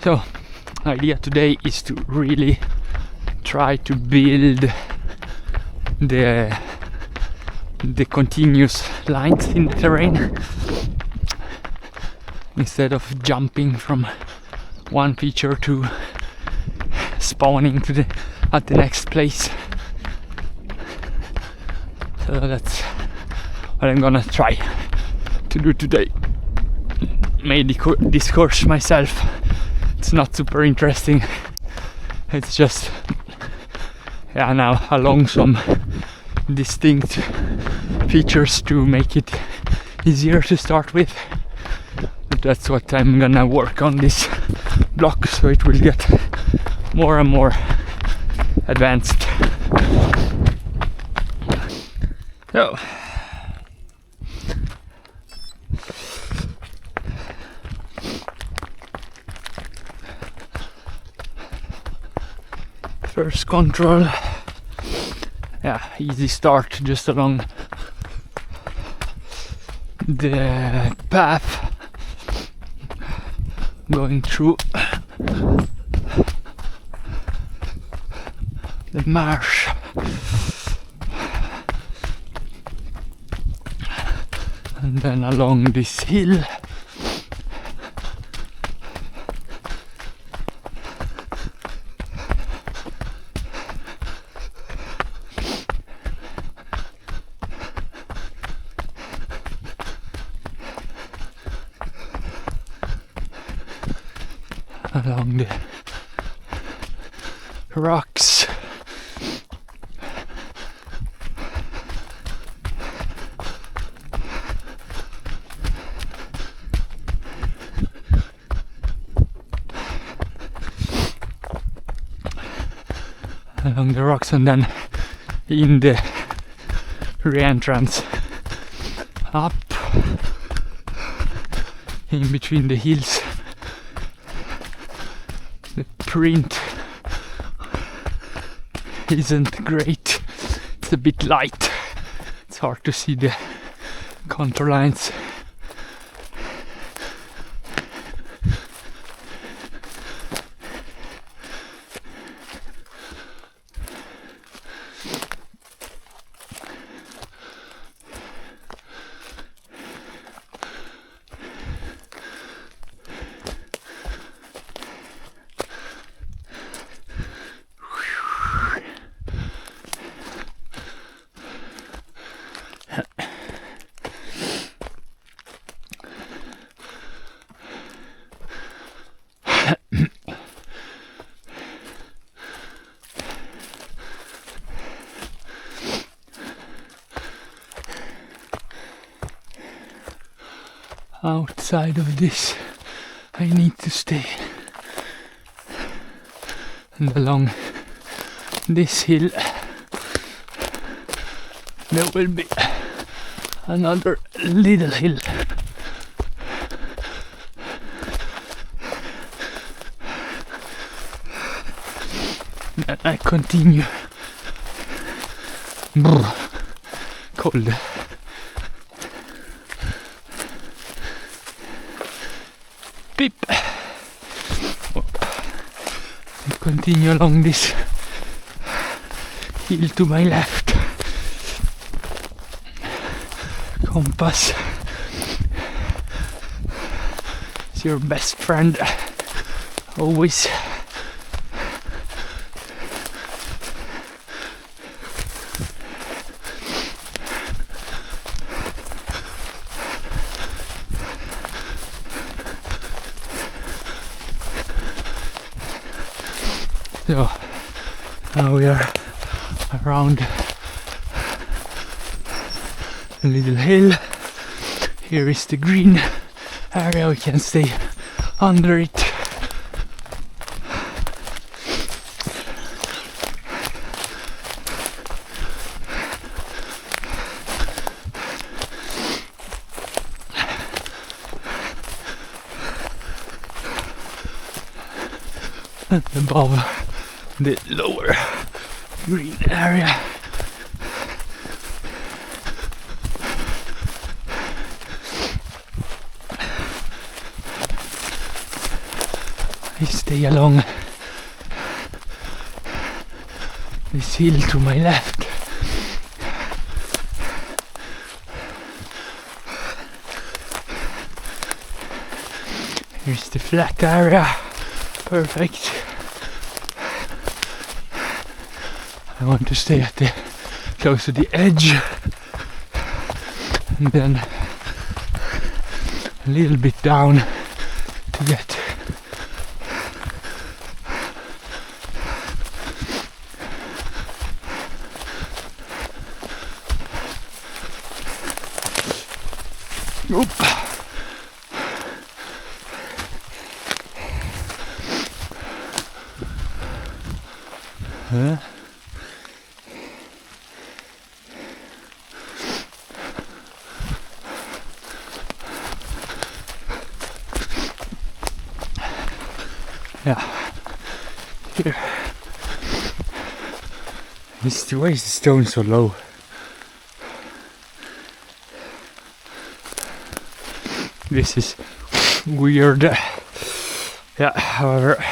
So idea today is to really try to build the continuous lines in the terrain instead of jumping from one feature to spawning at the next place. So that's what I'm gonna try to do today. May discourse myself. It's not super interesting. It's just now along some distinct features to make it easier to start with. But that's what I'm gonna work on this block, so it will get more and more advanced. So first control, easy start just along the path going through the marsh. And then along this hill. Along the rocks. Along the rocks, and then in the re-entrance up in between the hills. The print isn't great, it's a bit light, it's hard to see the contour lines. Outside of this I need to stay, and along this hill there will be another little hill. And I continue. Cold. Beep. Continue along this hill to my left. Compass is your best friend, always. So now we are around a little hill. Here is the green area, we can stay under it. And above the lower green area. I stay along this hill to my left. Here's the flat area. Perfect. I want to stay at the close to the edge, and then a little bit down to get oop. Huh? Yeah, here. Why is the stone so low? This is weird. Yeah, however.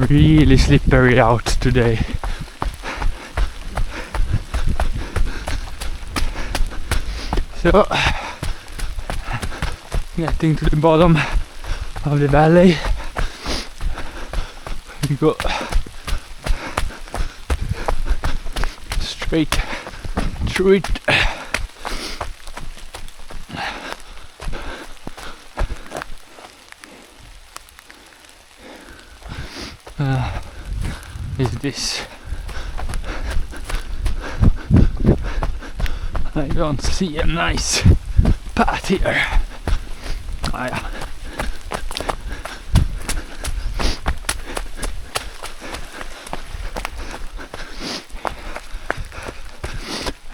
Really slippery out today. So, getting to the bottom of the valley, we go straight through it. Is this? I don't see a nice path here. Ah, yeah.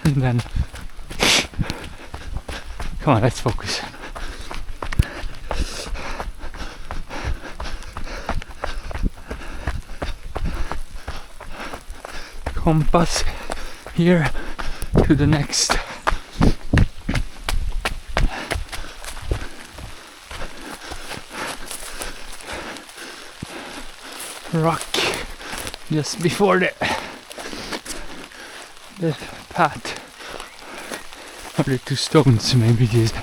And then, come on, let's focus. Compass here to the next rock just before the path, or the two stones maybe it is.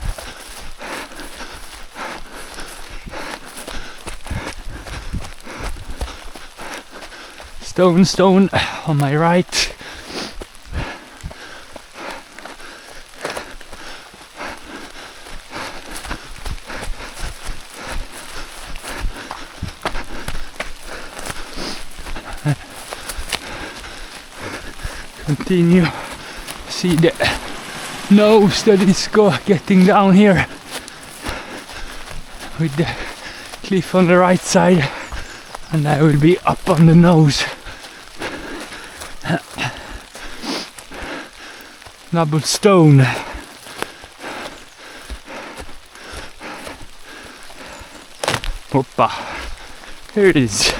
Stone on my right. Continue. See the nose that is getting down here with the cliff on the right side, and I will be up on the nose. Double stone. Hoppa. Here it is.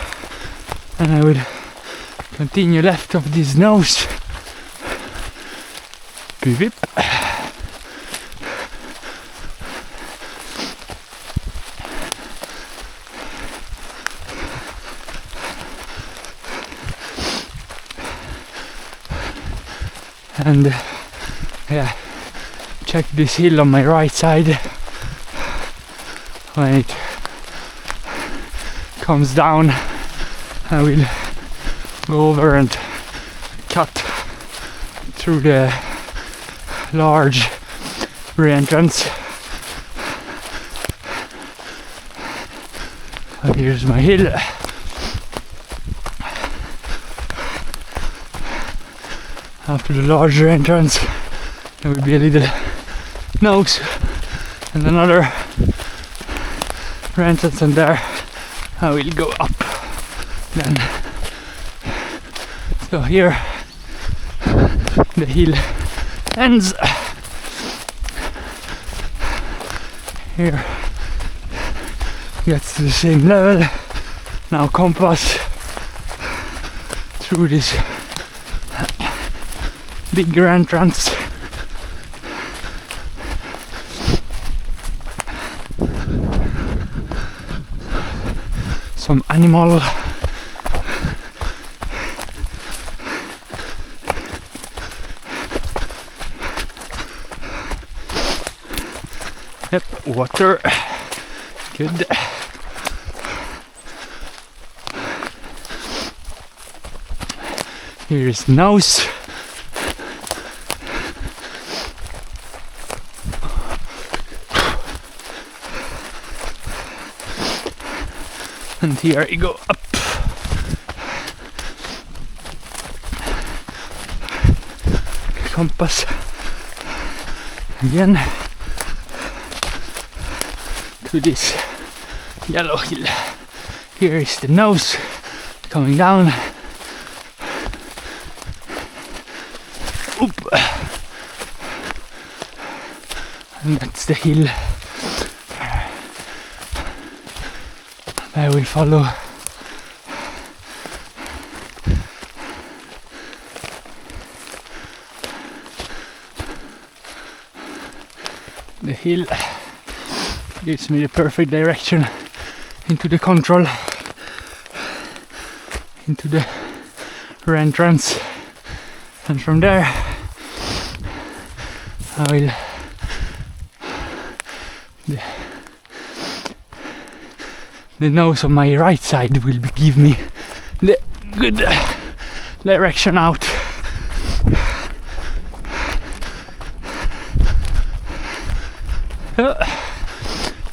And I will continue left of this nose. Beep. And yeah, check this hill on my right side. When it comes down, I will go over and cut through the large entrance Here's my hill. After the larger entrance, there will be a little nose and another entrance, and there I will go up then. So here the hill ends. Here gets to the same level. Now compass through this bigger entrance. Some animal. Yep, water. Good. Here is nose. And here you go up. Compass again to this yellow hill. Here is the nose coming down. Oop. And that's the hill I will follow. The hill gives me the perfect direction into the control, into the entrance, and from there I will the nose on my right side will give me the good direction out.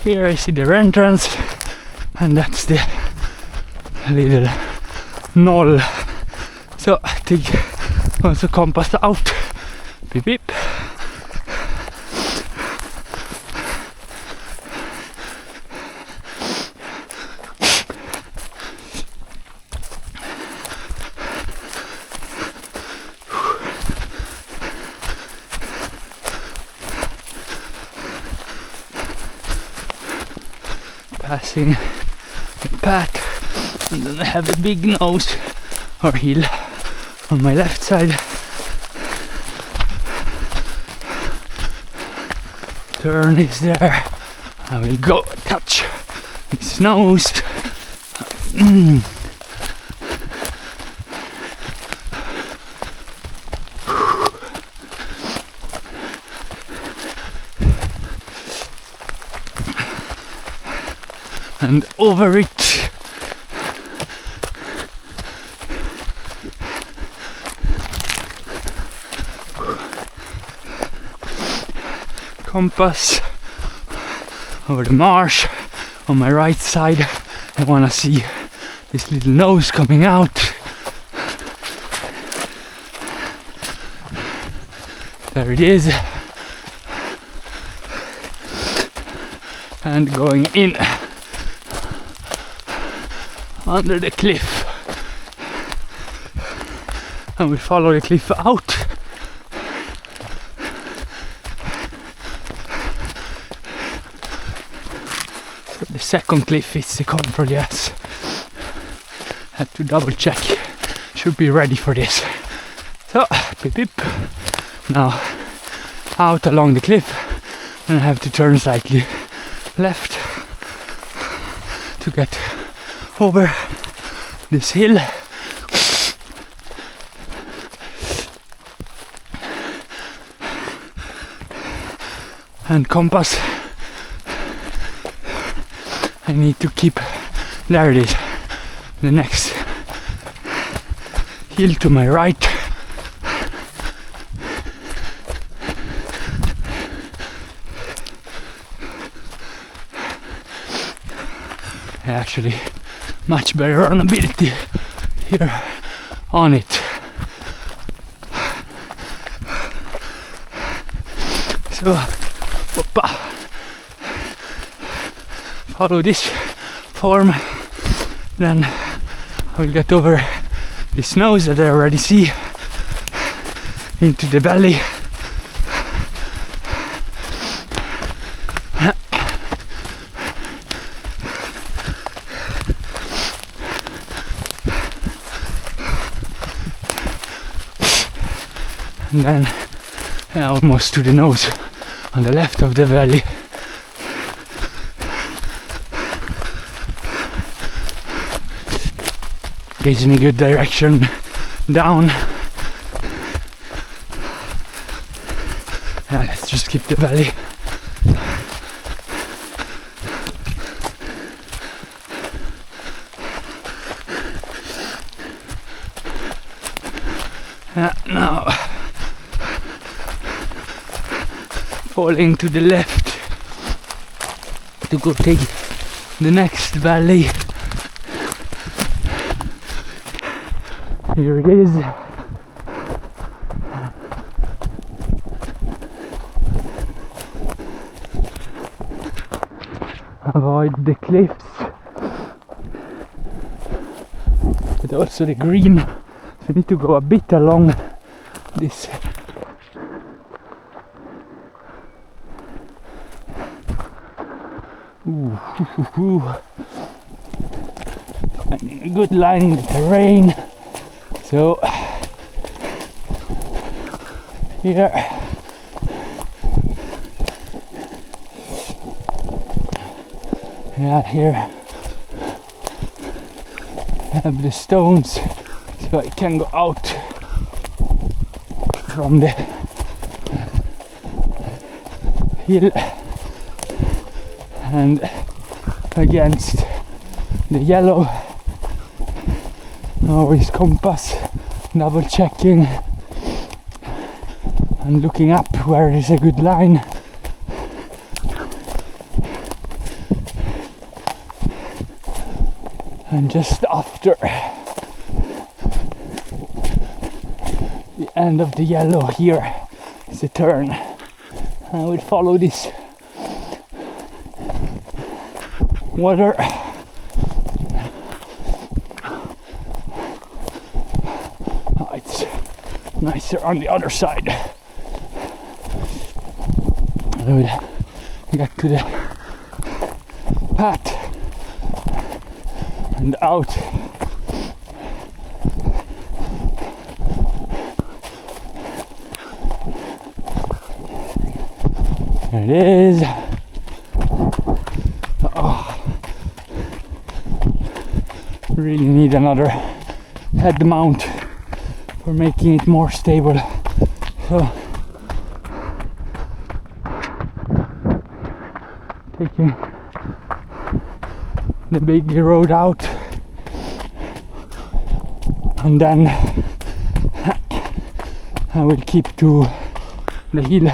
Here I see the entrance, and that's the little knoll. So I take also compass out. Beep beep. Passing the path, and then I have a big nose or hill on my left side. Turn is there. I will go touch his nose. And over it. Compass over the marsh on my right side. I want to see this little nose coming out. There it is. And going in under the cliff, and we follow the cliff out. So the second cliff is the control, yes. Have to double check. Should be ready for this. So beep beep. Now out along the cliff, and I have to turn slightly left to get over this hill. And compass, I need to keep, there it is, the next hill to my right. Actually much better runability here on it. So follow this form, then I will get over the snows that I already see into the valley. And then almost to the nose on the left of the valley. Gives me good direction down. Let's just skip the valley. Now falling to the left to go take the next valley. Here it is. Avoid the cliffs, but also the green. So we need to go a bit along this. Finding a good line in the terrain. So here here I have the stones, so I can go out from the hill and against the yellow. Always compass, double checking and looking up where is a good line. And just after the end of the yellow here is a turn. I will follow this water. Oh, it's nicer on the other side. I will get to the path and out. There it is. Oh, really need another head mount for making it more stable. So taking the big road out, and then I will keep to the hill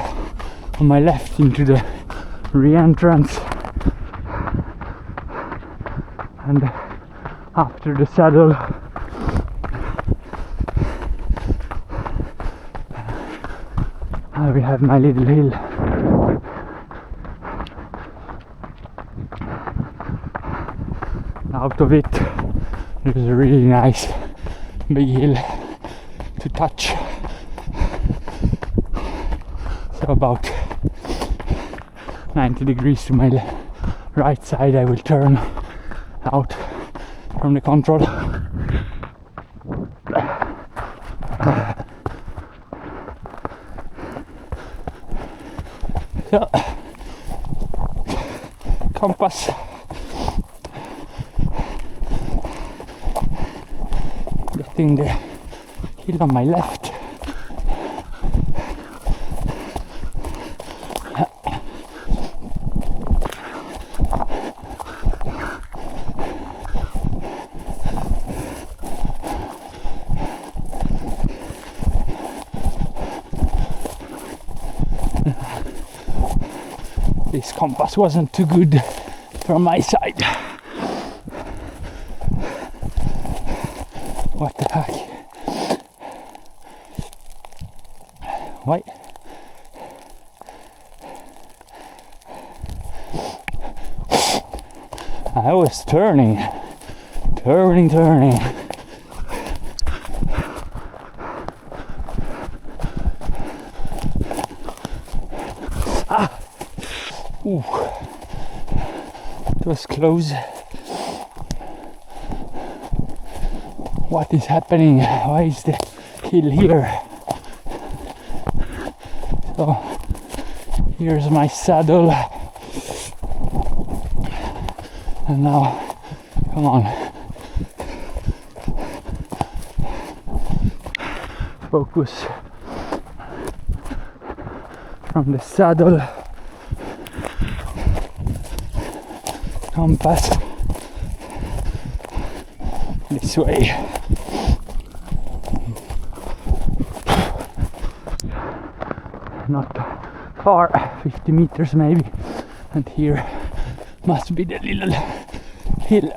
on my left into the re-entrance, and after the saddle I will have my little hill. Out of it there's a really nice big hill to touch, so about 90 degrees to my right side I will turn out from the control. So compass getting the hill on my left. This compass wasn't too good from my side. What the heck? Why? I was turning. Ah! Ooh. It was close. What is happening? Why is the hill here? So here's my saddle. And now, come on. Focus from the saddle. Compass this way. Not far, 50 meters maybe, and here must be the little hill.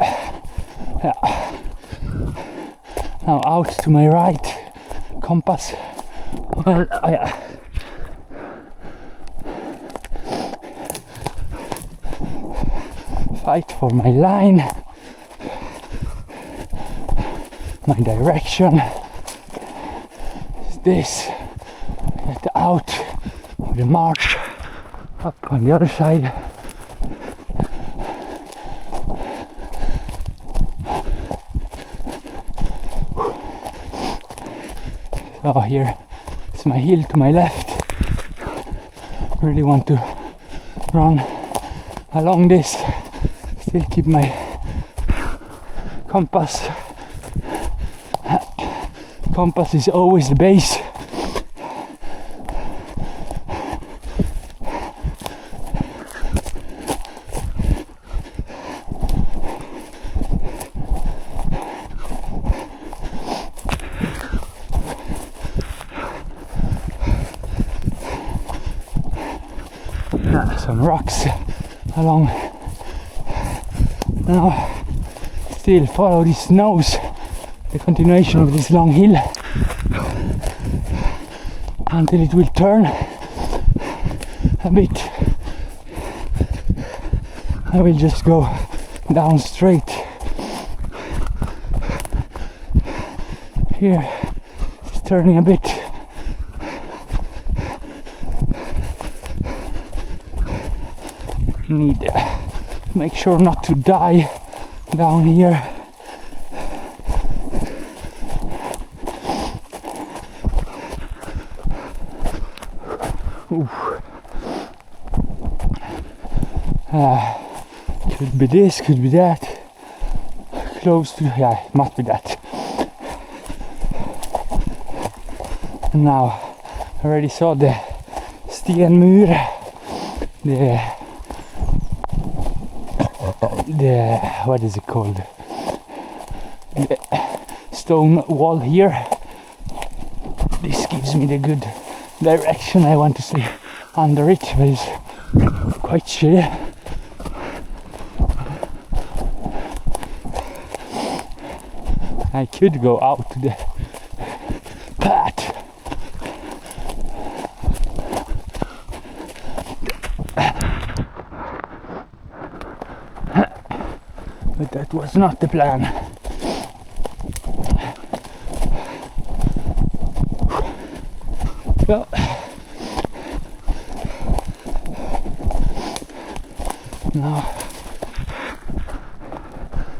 Yeah. Now out to my right, compass. Well, yeah. Fight for my line, my direction. Is this? Get out of the marsh, up on the other side. So here is my hill to my left. Really want to run along this. Still keep my compass. Compass is always the base. Some rocks along. Now still follow these snows, the continuation of this long hill until it will turn a bit. I will just go down straight. Here it's turning a bit. Need to make sure not to die down here. Could be this, could be that. Close to, yeah, it must be that. And now I already saw the stenmur, the what is it called? The stone wall here. This gives me the good direction I want to see under it, but it's quite shitty. I could go out to the path. But that was not the plan. Well, now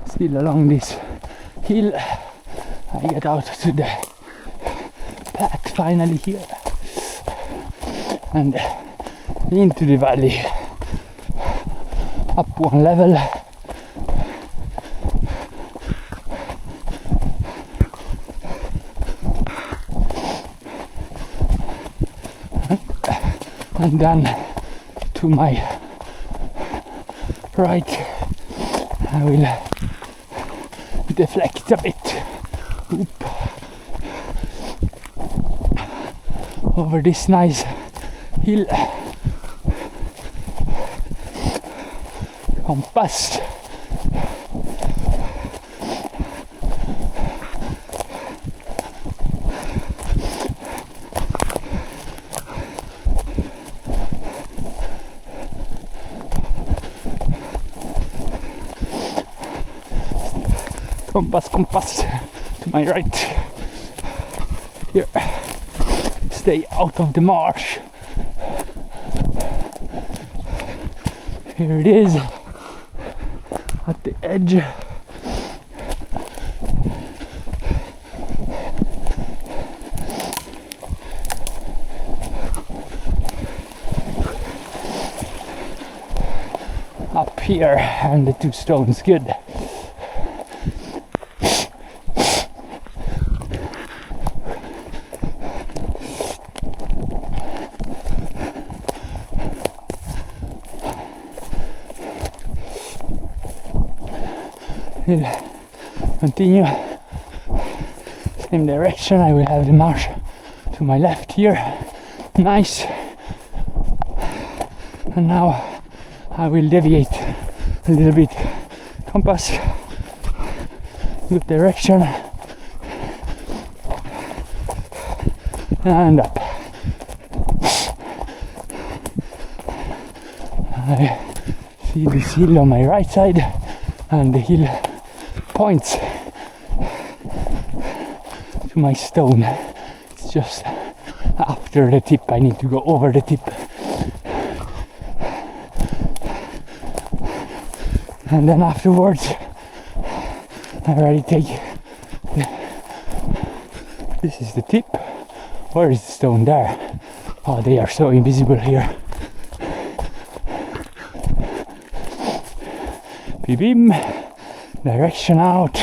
still along this hill, I get out to the path finally here and into the valley, up one level. And then to my right I will deflect a bit. Oop. Over this nice hill. Compass. Compass, compass. To my right. Here. Stay out of the marsh. Here it is. At the edge. Up here and the two stones, good. We'll continue same direction. I will have the marsh to my left here. Nice. And now I will deviate a little bit. Compass, good direction, and up. I see this hill on my right side, and the hill points to my stone. It's just after the tip. I need to go over the tip. And then afterwards, I already take this is the tip. Where is the stone there? Oh, they are so invisible here. Bim, direction out.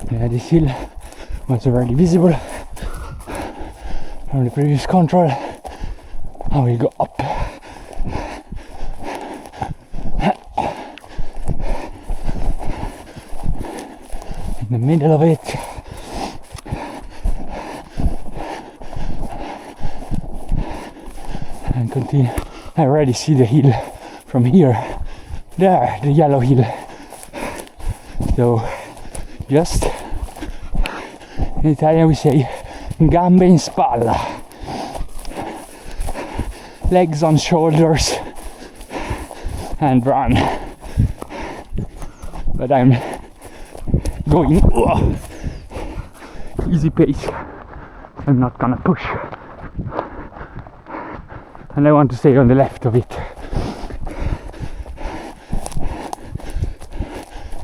Yeah, this hill was already visible from the previous control. I will go up. In the middle of it. And continue. I already see the hill from here. There, the yellow hill. So just in Italian we say gambe in spalla, legs on shoulders, and run. But I'm going easy pace. I'm not gonna push, and I want to stay on the left of it.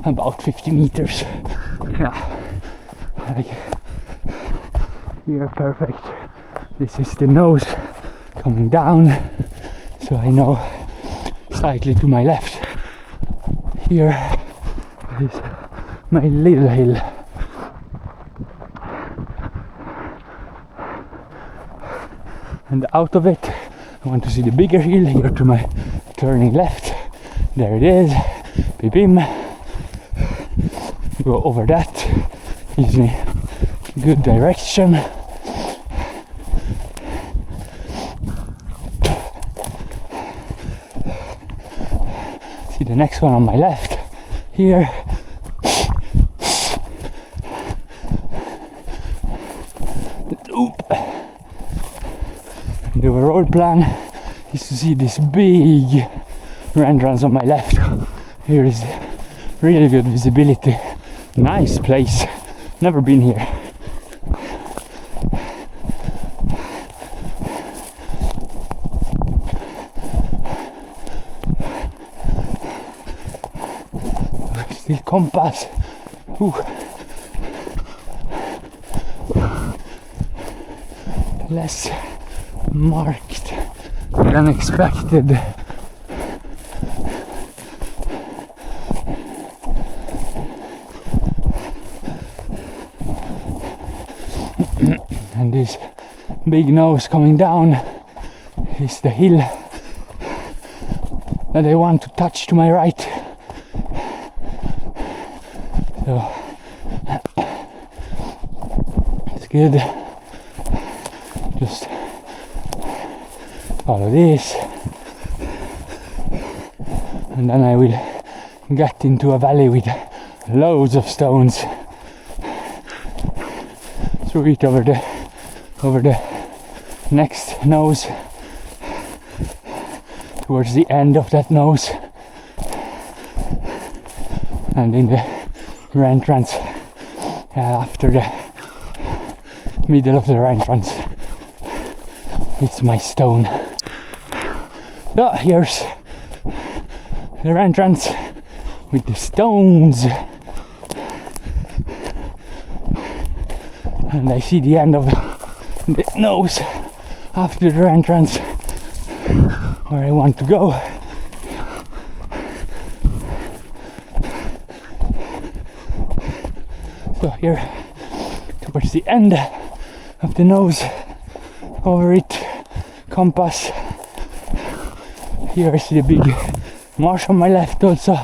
About 50 meters. Yeah, like here, perfect. This is the nose coming down, so I know slightly to my left. Here is my little hill. And out of it, I want to see the bigger hill here to my turning left. There it is. Bim. Go over that. Gives me good direction. See the next one on my left here. Oop. The overall plan is to see this big entrance on my left. Here is really good visibility. Nice place. Never been here. Still compass. Ooh. Less marked than expected. And this big nose coming down is the hill that I want to touch to my right. So it's good. Just follow this, and then I will get into a valley with loads of stones. Through it over the next nose, towards the end of that nose, and in the entrance, after the middle of the entrance, it's my stone. So here's the entrance with the stones, and I see the end of the nose after the entrance where I want to go. So here towards the end of the nose, over it, compass. Here I see the big marsh on my left also.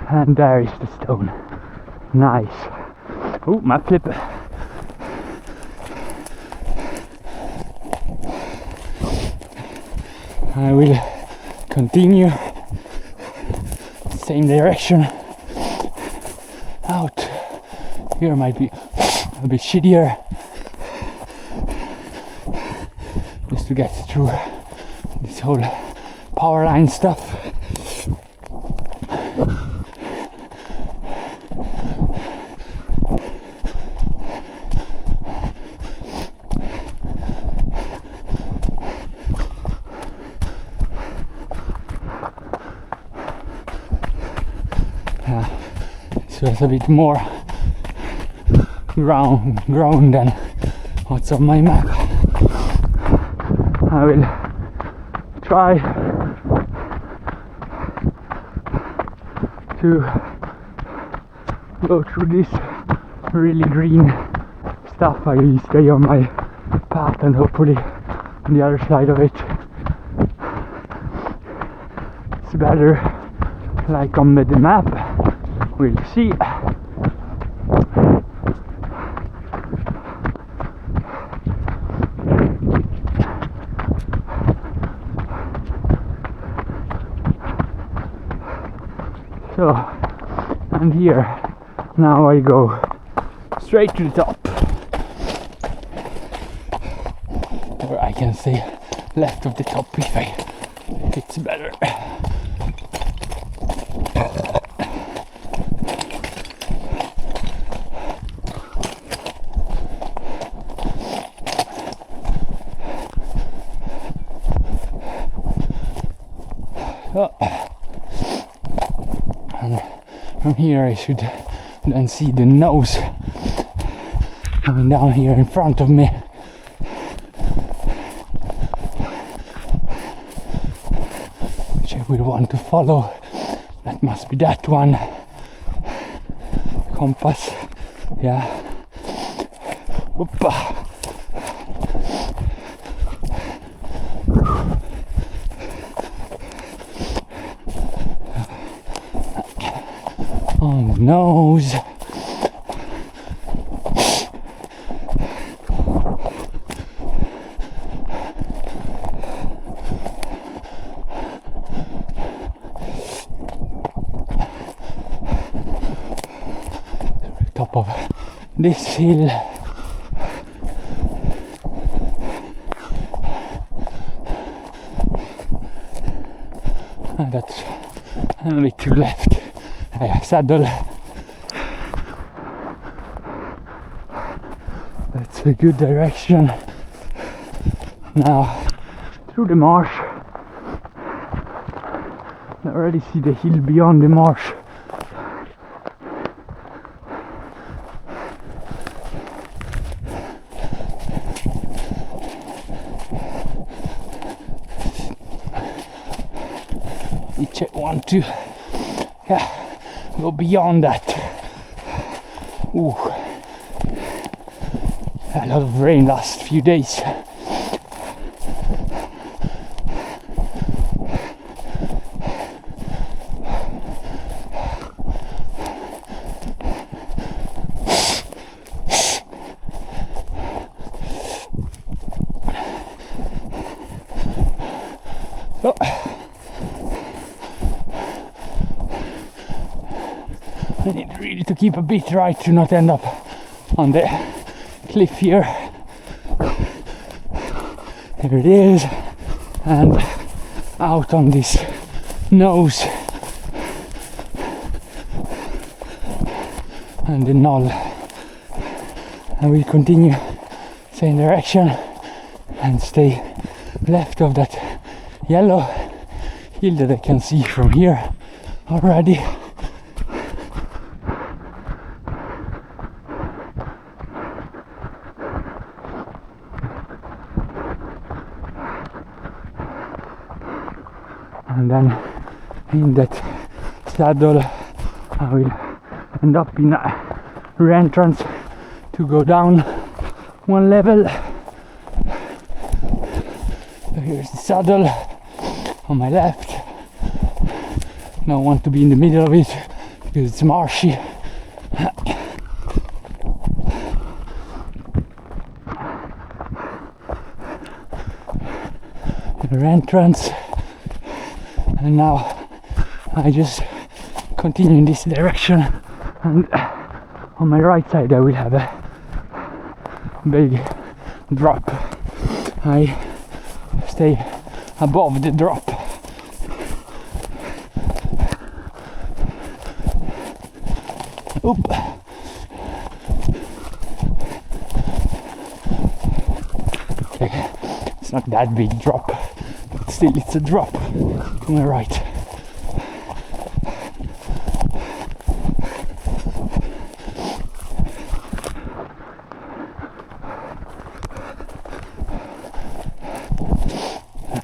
And there is the stone. Nice. Oh, map flip. I will continue same direction out. Here might be a bit shittier, just to get through this whole power line stuff. So it's a bit more ground than what's on my map. I will try to go through this really green stuff. I will stay on my path and hopefully on the other side of it it's better like on the map. We'll see. So, and here, now I go straight to the top. Or I can say left of the top if it's better. And from here I should then see the nose coming down here in front of me. Which I will want to follow. That must be that one. Compass. Yeah. Whoopa. On the nose. Top of this hill. And that's a bit to left. Saddle. That's a good direction. Now through the marsh. I already see the hill beyond the marsh. Which I want to go beyond that. Ooh. A lot of rain last few days. So, I need really to keep a bit right to not end up on the cliff here. Here it is, and out on this nose and the knoll, and we'll continue same direction and stay left of that yellow hill that I can see from here already. And then in that saddle I will end up in a re-entrance to go down one level. So here's the saddle on my left. Don't want to be in the middle of it because it's marshy. The entrance, and now I just continue in this direction, and on my right side I will have a big drop. I stay above the drop. Oop. Okay, it's not that big drop, but still it's a drop to my right.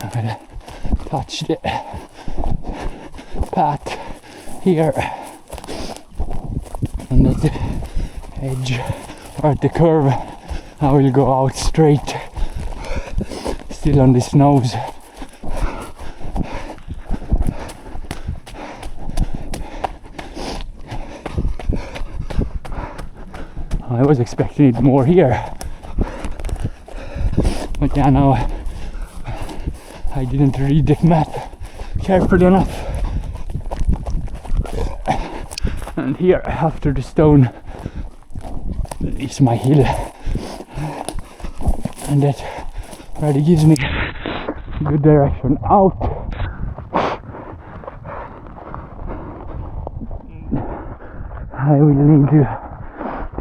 I'm gonna touch the path here. And at the edge or at the curve I will go out straight, still on this nose. I was expecting it more here, but yeah, now I didn't read the map carefully enough. And here, after the stone, is my hill, and that already gives me good direction out. I will need to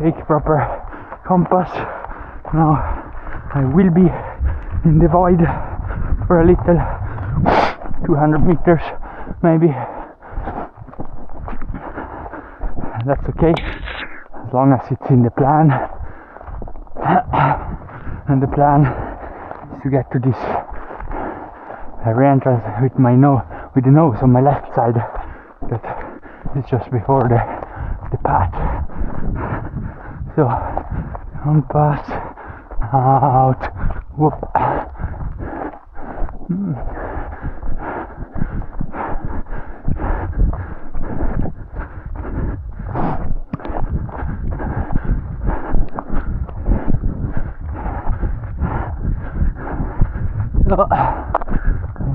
take proper compass. Now I will be in the void for a little, 200 meters maybe. That's okay, as long as it's in the plan. And the plan is to get to this re-entrance with with the nose on my left side. That is just before the path. So compass out. Whoop.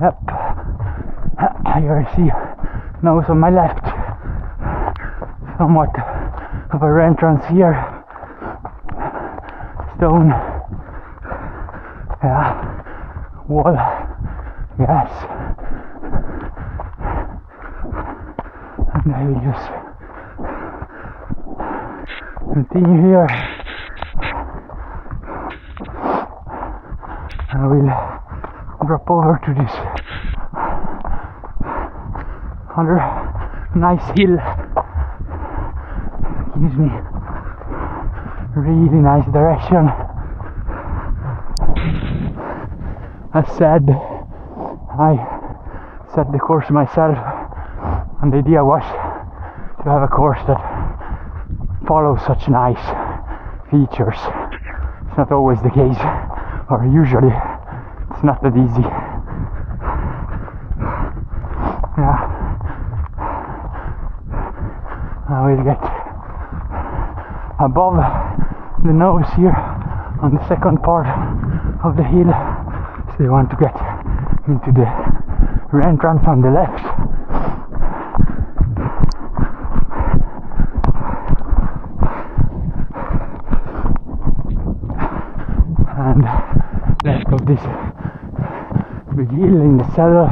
Yep, here I see nose on my left, somewhat of a re-entrance here, stone, yeah, wall, yes, and I will just continue here. I will drop over to this other nice hill. Gives me really nice direction. As said, I set the course myself, and the idea was to have a course that follows such nice features. It's not always the case, or usually it's not that easy. Yeah, I will get above the nose here on the second part of the hill, so you want to get into the entrance on the left. this big hill in the saddle,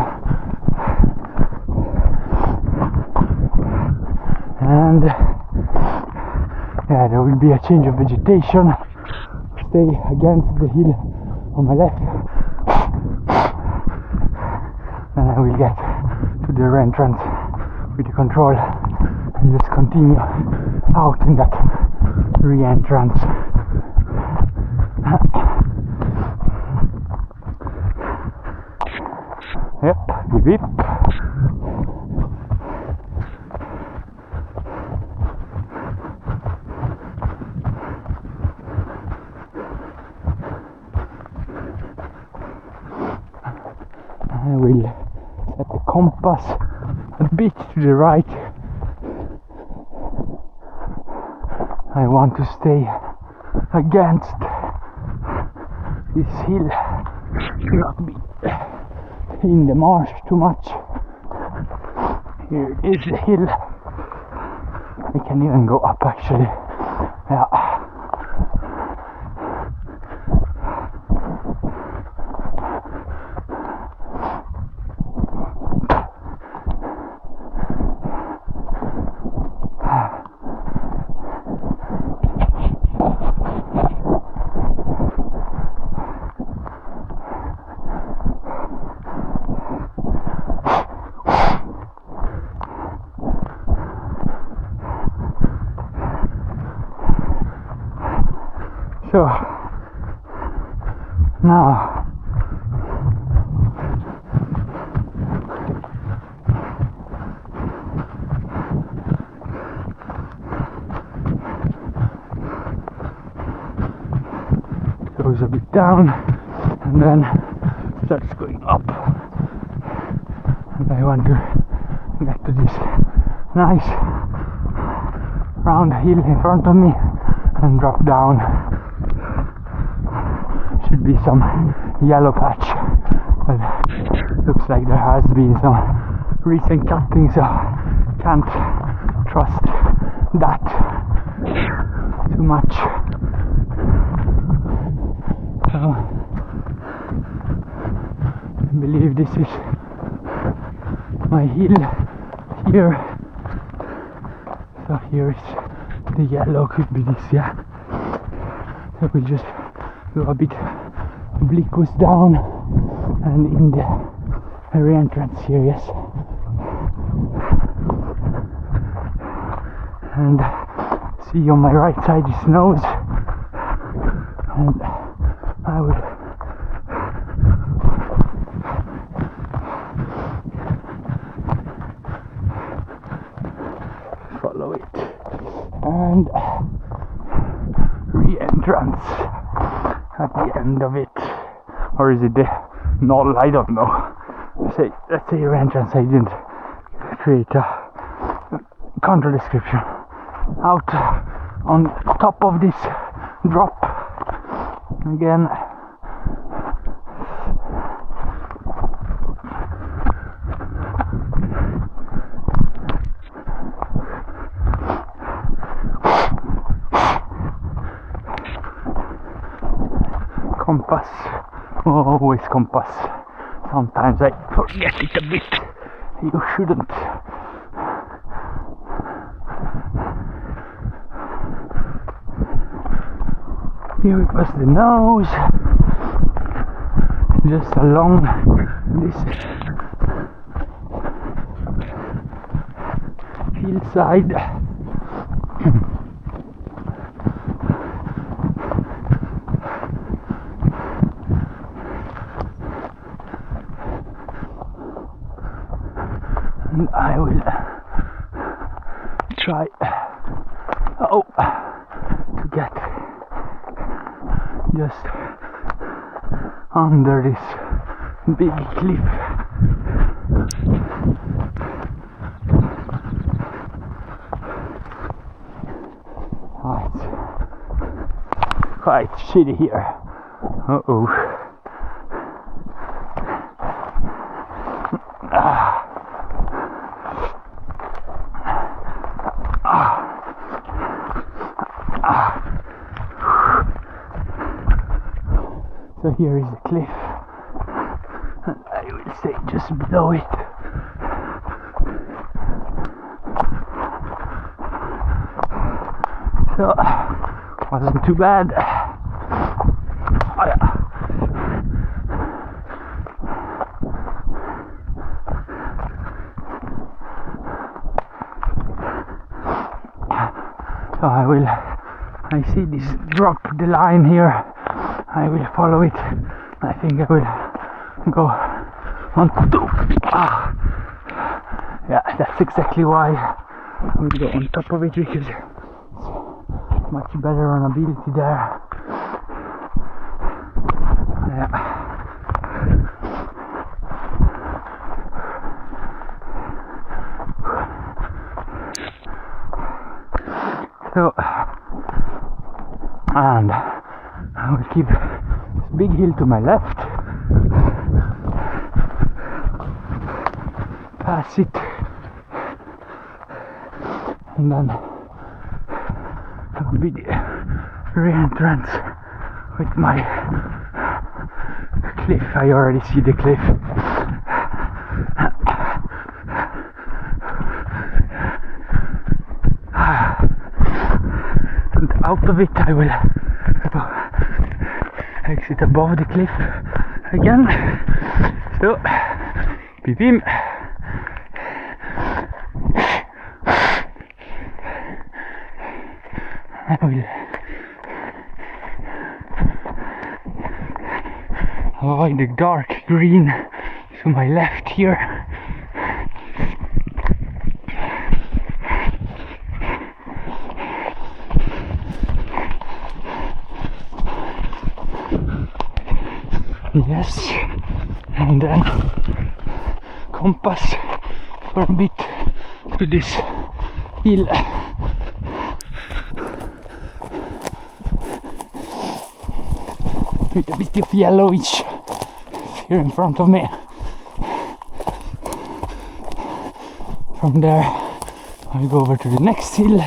and yeah, there will be a change of vegetation. Stay against the hill on my left, and I will get to the entrance with the control and just continue out in that re-entrance. Yep, beep beep. I will set the compass a bit to the right. I want to stay against this hill, not be in the marsh too much. Here is the hill. I can even go up actually. Yeah. So now it goes a bit down and then starts going up, and I want to get to this nice round hill in front of me and drop down. Should be some yellow patch, but looks like there has been some recent cutting, so can't trust that too much. So I believe this is my hill here. So here is the yellow, could be this, yeah. So we'll just go a bit obliquous down and in the re-entrance here, yes. And see on my right side it snows, and I will follow it and re-entrance at the end of it. Or is it the null? I don't know. Let's say re-entrance. I didn't create a control description. Out on top of this drop again. Compass, always compass. Sometimes I forget it a bit. You shouldn't. Here it was the nose, just along this hillside. And I will try to get just under this big cliff. It's quite shitty here. So here is the cliff. stay just below it. So, wasn't too bad. Oh, yeah. So I see this drop the line here. I will follow it. I think I will go on top. Yeah, that's exactly why I will go on top of it, because it's much better runnability there. Yeah. So, and I will keep this big hill to my left, pass it, and then a big re-entrance with my cliff. I already see the cliff. Out of it I will exit above the cliff again. So, beep. I will avoid the dark green to my left here. Yes, and then compass for a bit to this hill. With a bit of yellowish here in front of me. From there I'll go over to the next hill.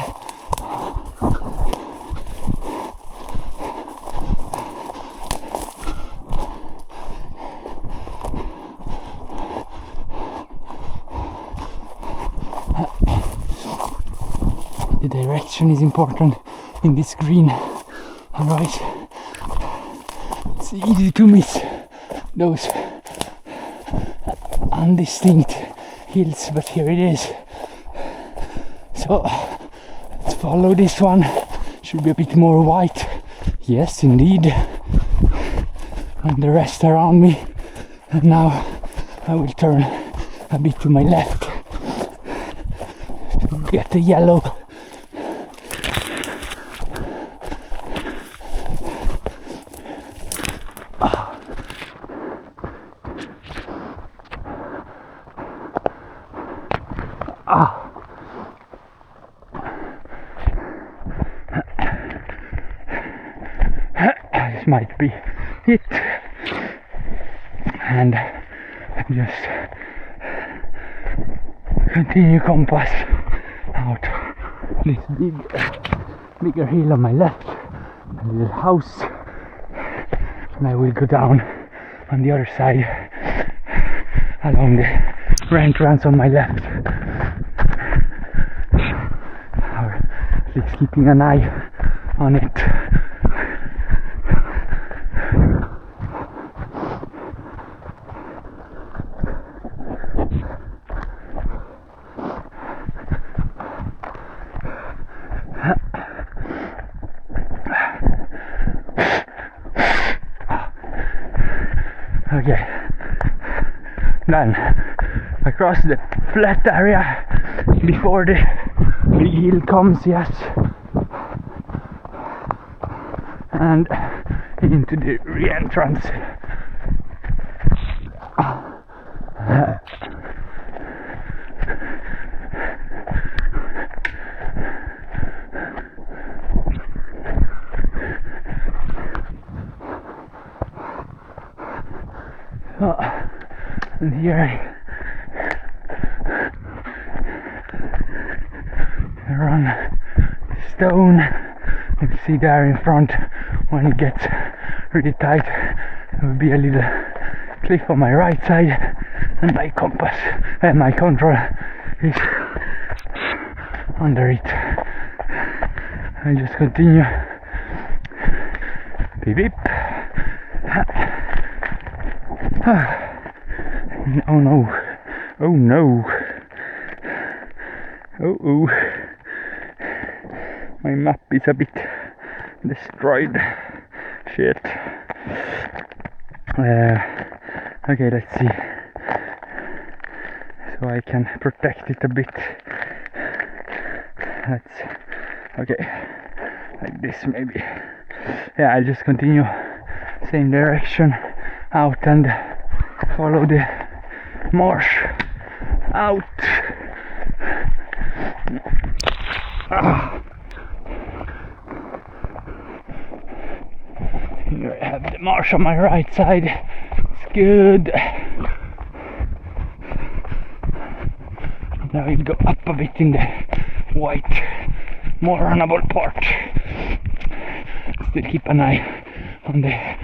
The direction is important in this green, otherwise it's easy to miss those undistinct hills, but here it is. So let's follow this one. Should be a bit more white. Yes, indeed. And the rest around me. And now I will turn a bit to my left to get the yellow. This might be it, and just continue compass out this bigger hill on my left, a little house, and I will go down on the other side along the entrance on my left, or at least keeping an eye on it. Okay, then across the flat area before the big hill comes, yes, and into the re-entrance. And here I run the stone. You can see there in front, when it gets really tight, there will be a little cliff on my right side, and my compass and my control is under it. I just continue. Beep beep. Oh no. Oh no. Oh oh. My map is a bit destroyed. Shit. Okay, let's see. So I can protect it a bit. Okay, like this maybe. Yeah, I'll just continue same direction out and follow the marsh out. Here I have the marsh on my right side. It's good. Now we'll go up a bit in the white, more runnable part. Still keep an eye on the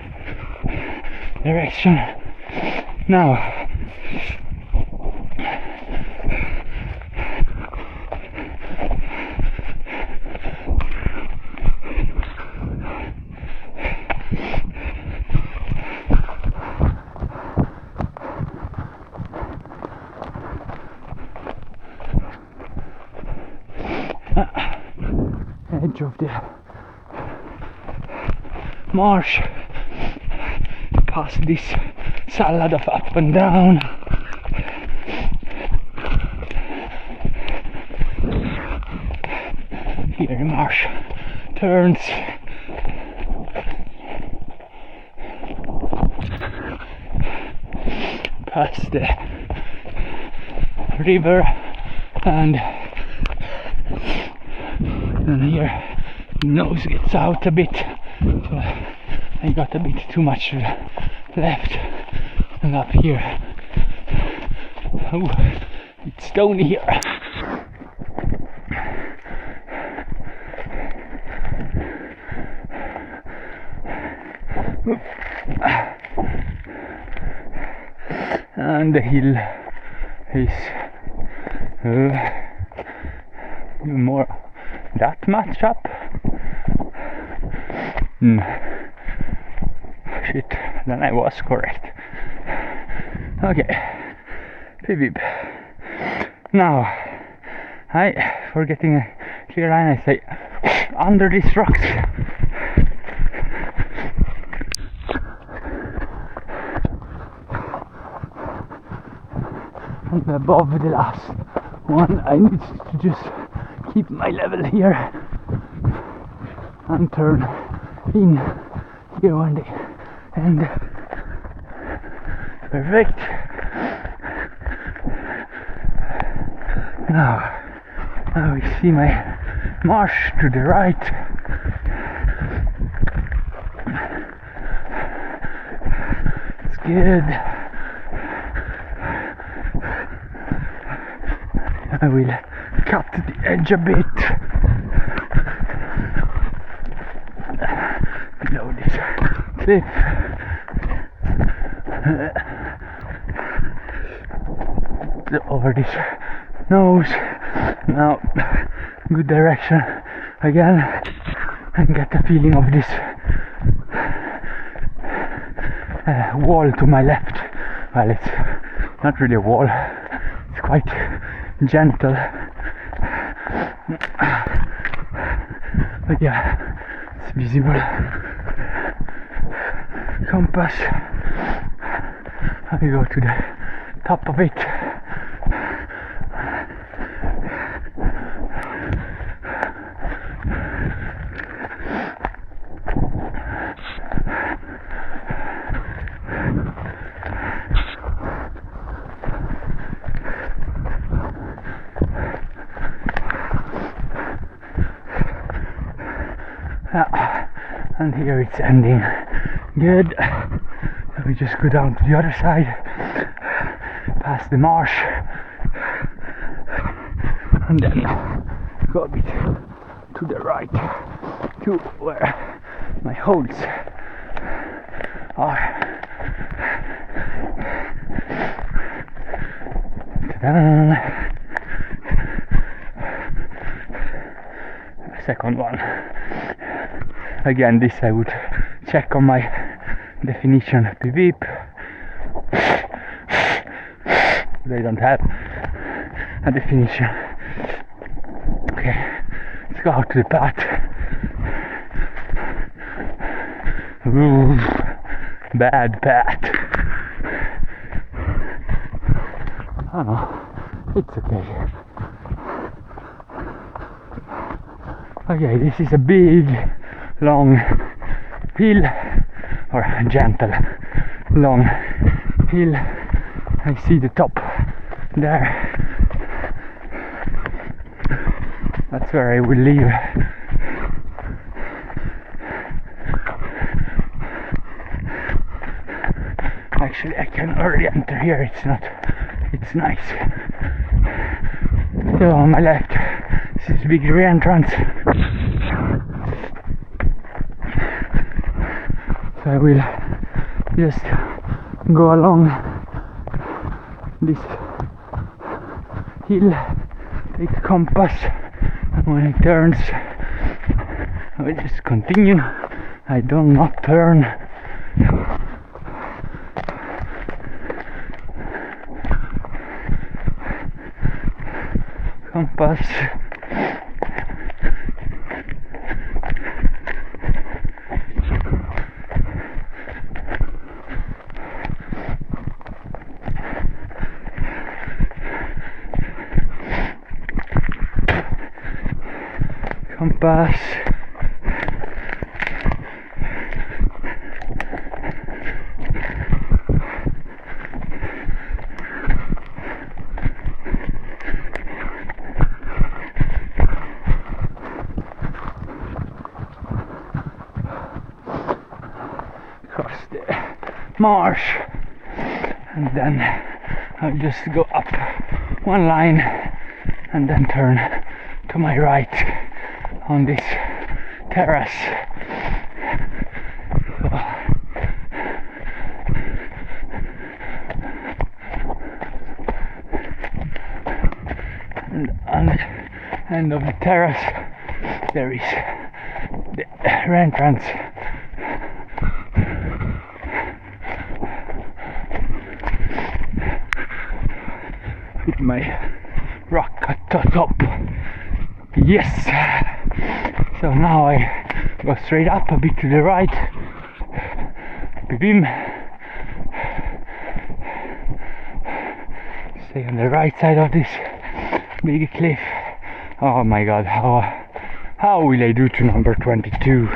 direction. Now, edge of the marsh, past this salad of up and down. Here the marsh turns. Past the river and here nose gets out a bit, so I got a bit too much to the left, and up here, oh, it's stony here. And the hill is more that much up. Shit, then I was correct. Okay, beep beep. Now, for getting a clear line, I say under these rocks. And above the last one, I need to just keep my level here and turn in here on the end. Perfect. Now we see my marsh to the right. It's good. I will cut the edge a bit below this cliff. Over this nose. Now, good direction again, and get the feeling of this wall to my left. Well, it's not really a wall, it's quite gentle, but yeah, it's visible. Compass, I go to the top of it. And here it's ending. Good. So we just go down to the other side, past the marsh, and then go a bit to the right to where my holes are. Second one. Again, this I would check on my definition beep. They don't have a definition. Okay, let's go out to the path. Ooh, bad path. Oh no, it's okay. Okay, this is a big, long hill, or gentle, long hill. I see the top there. That's where I will leave. Actually, I can already enter here. It's nice. So on my left, this is big re-entrance. So I will just go along this hill, take a compass, and when it turns, I will just continue. I do not turn. Compass. Compass. Across the marsh, and then I'll just go up one line and then turn to my right on this terrace. And on the end of the terrace there is the entrance. With my rock at the top. Yes! So now I go straight up a bit to the right. Boom. Stay on the right side of this big cliff. Oh my god, how will I do to number 22?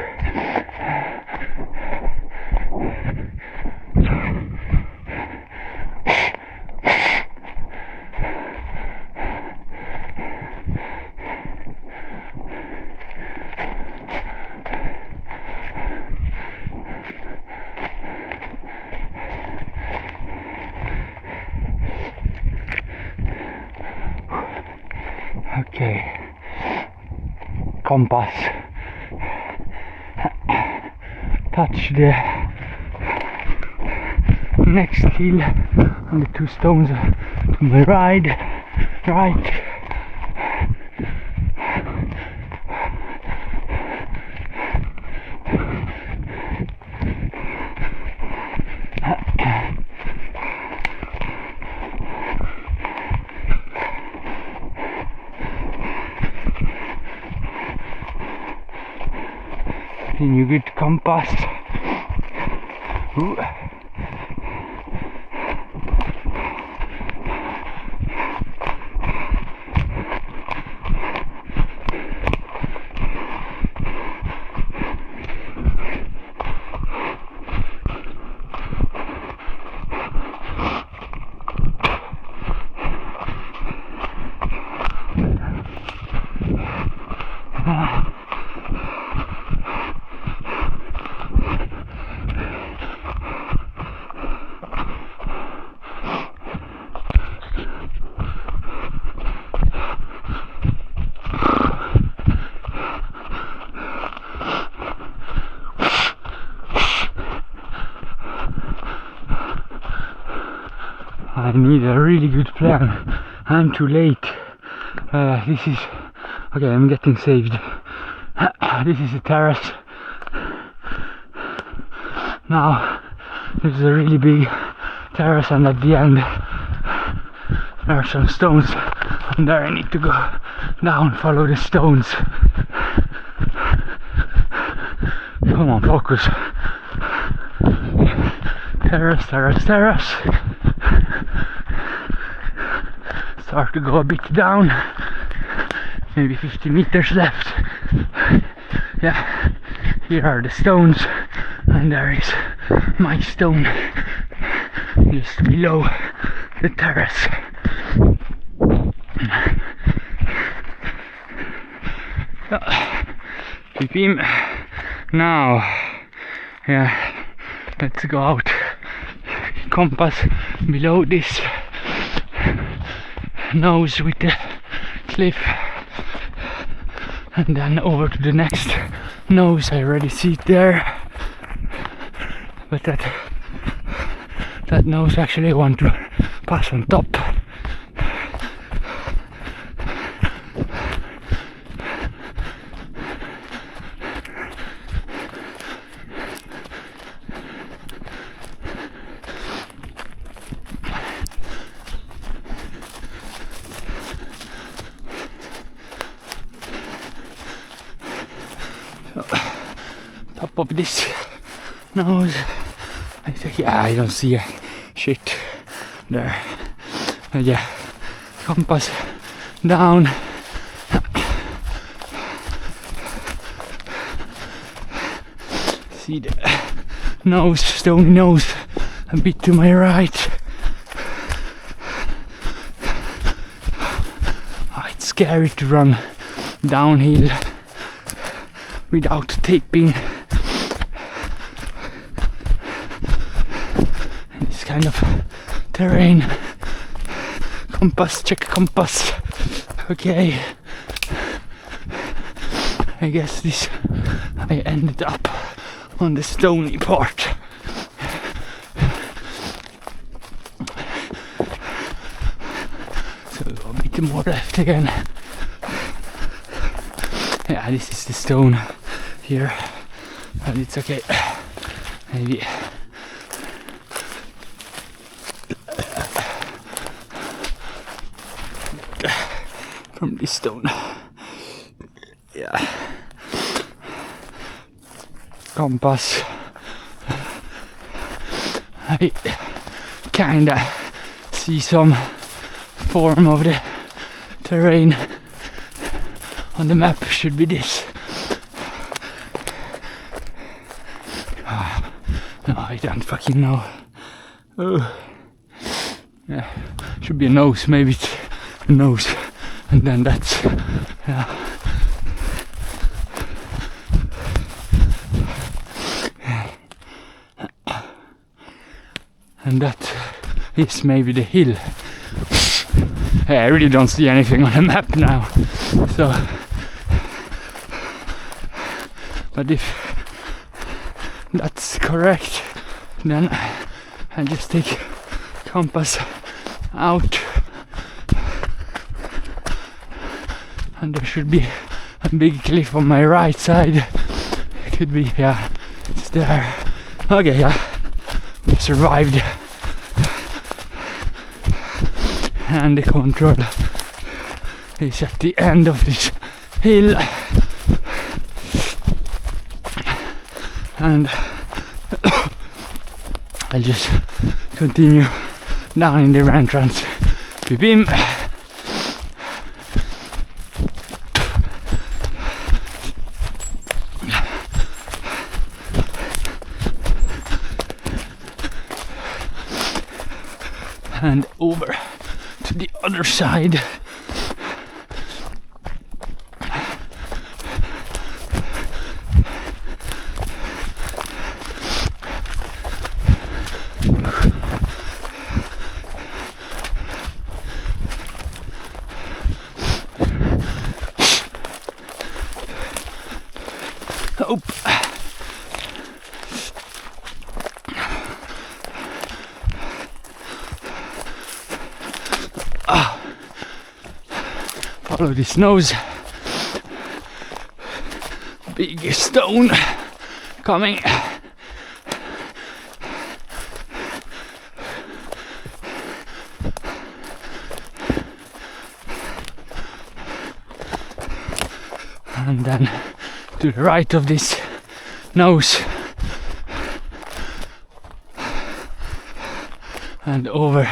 Okay, compass, touch the next hill on the two stones to my right. Then you get compass. Ooh. I need a really good plan I'm too late. This is... Okay, I'm getting saved. This is a terrace. Now, this is a really big terrace, and at the end there are some stones, and there I need to go down, follow the stones. Come on, focus. Terrace, terrace, terrace. Start to go a bit down. Maybe 50 meters left. Yeah, here are the stones, and there is my stone just below the terrace. Keep him. Now, yeah, let's go out. Compass below this nose with the cliff, and then over to the next nose. I already see it there, but that nose actually I want to pass on top. Top of this nose, I think, yeah, I don't see a shit there. Yeah, compass down. See the nose, stony nose, a bit to my right. Oh, it's scary to run downhill without taping. This kind of terrain. Compass, check compass. Okay. I guess this, I ended up on the stony part. So a bit more left again. Yeah, this is the stone here, and it's okay. Maybe from this stone. Yeah. Compass. I kinda see some form of the terrain on the map. Should be this. No, I don't fucking know. Yeah, should be a nose. Maybe it's a nose, and then that's, yeah. And that is maybe the hill. Yeah, I really don't see anything on the map now. So, but if that's correct, then I just take compass out, and there should be a big cliff on my right side. It could be, yeah, it's there. Okay, yeah, we survived. And the control is at the end of this hill, and I'll just continue down in the entrance. Bim. And over to the other side. Oh. Follow this nose. Big stone coming. And then to the right of this nose and over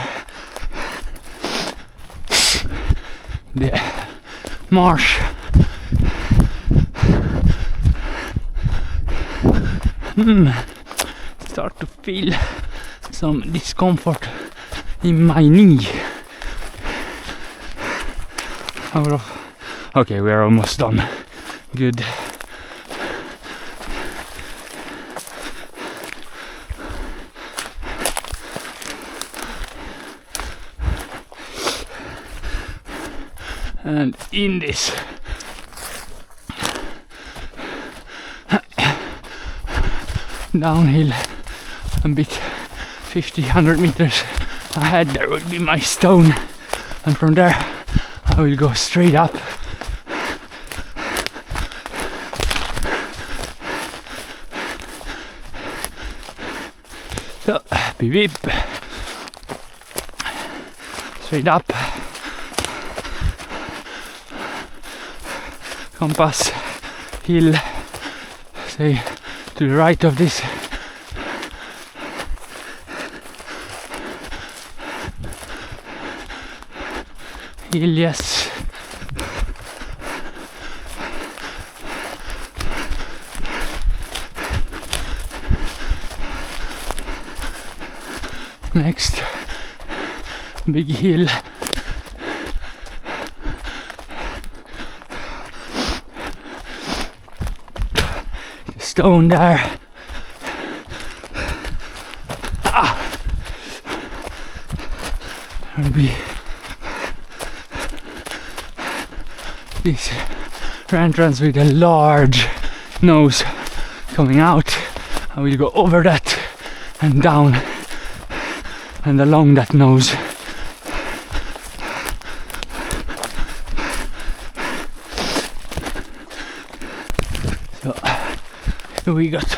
the marsh. Start to feel some discomfort in my knee. Okay, we're almost done. Good. And in this downhill a bit 50-100 meters ahead there will be my stone, and from there I will go straight up. So beep beep, straight up. Compass hill, say to the right of this. Hill, yes. Next, big hill. Stone there. There'll be this entrance with a large nose coming out. I will go over that and down and along that nose. So we got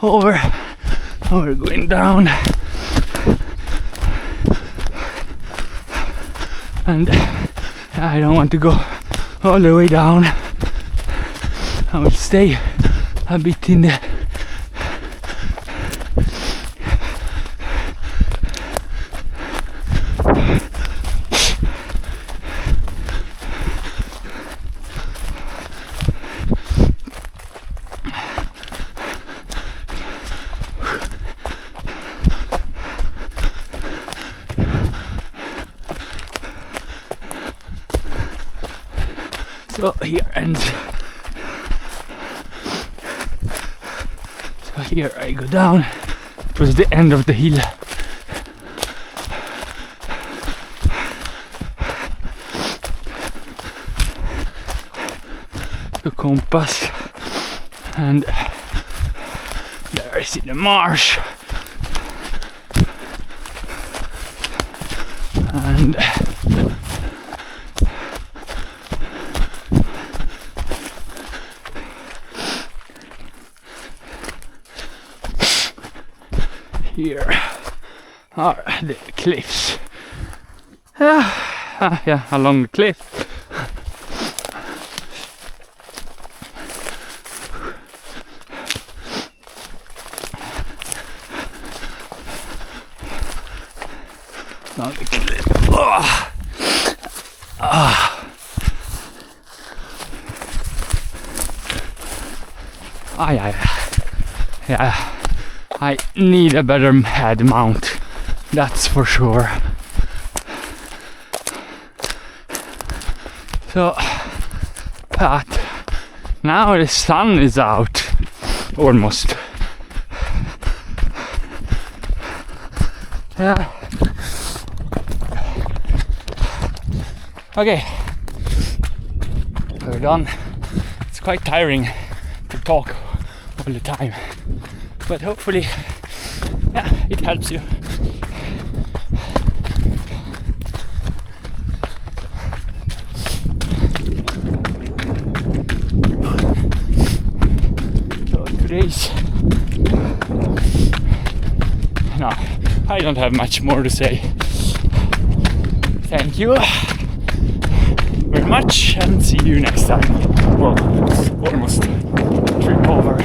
over, now we're going down, and I don't want to go all the way down. I will stay a bit in the so here ends. So here I go down. It was the end of the hill. The compass, and there I see the marsh, and here are the cliffs. Yeah, along the cliff. Along the cliff. Oh. Yeah. I need a better head mount, that's for sure. So, but now the sun is out, almost. Yeah. Okay, we're done. It's quite tiring to talk all the time, but hopefully, yeah, it helps you. days. No, I don't have much more to say. Thank you very much and see you next time. Well, almost trip over.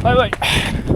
Bye bye.